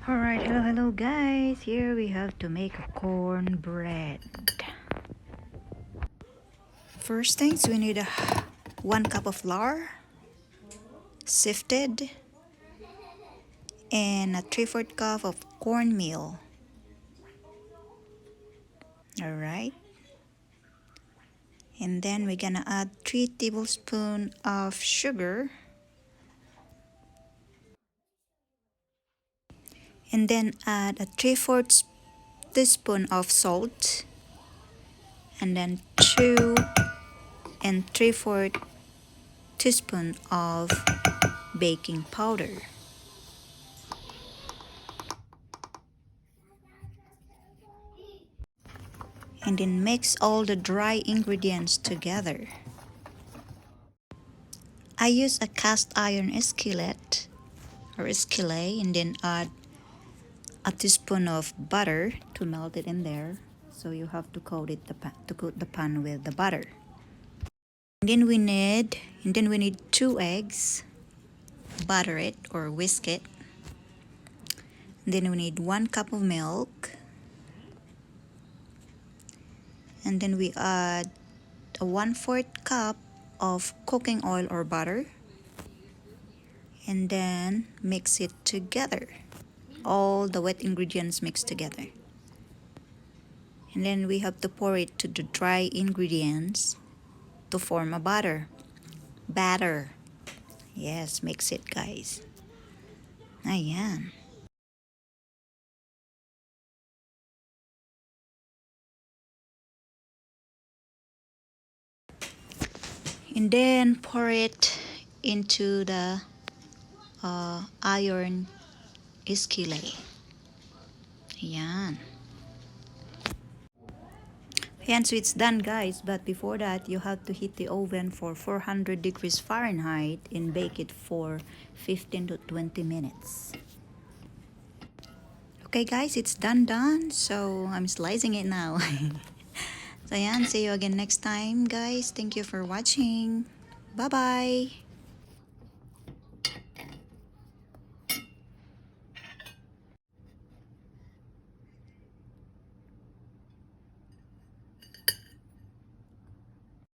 Alright, hello guys. Here we have to make a cornbread. First things, we need 1 cup of flour, sifted, and a 3/4 cup of cornmeal. Alright. And then we're gonna add 3 tablespoons of sugar. And then add a 3/4 teaspoon of salt. And then 2 and 3/4 teaspoon of baking powder. And then mix all the dry ingredients together. I use a cast iron skillet or skillet, and then add a teaspoon of butter to melt it in there. So you have to coat the pan with the butter. And then we need 2 eggs. Butter it or whisk it. And then we need 1 cup of milk. And then we add a 1/4 cup of cooking oil or butter. And then mix it together. All the wet ingredients mixed together. And then we have to pour it to the dry ingredients to form a batter. Yes, mix it guys. Ayan. And then pour it into the iron skillet. Ayan. And so it's done guys, but before that you have to heat the oven for 400 degrees Fahrenheit and bake it for 15 to 20 minutes. Okay guys, it's done. So I'm slicing it now. So ayan, see you again next time guys. Thank you for watching. Bye bye.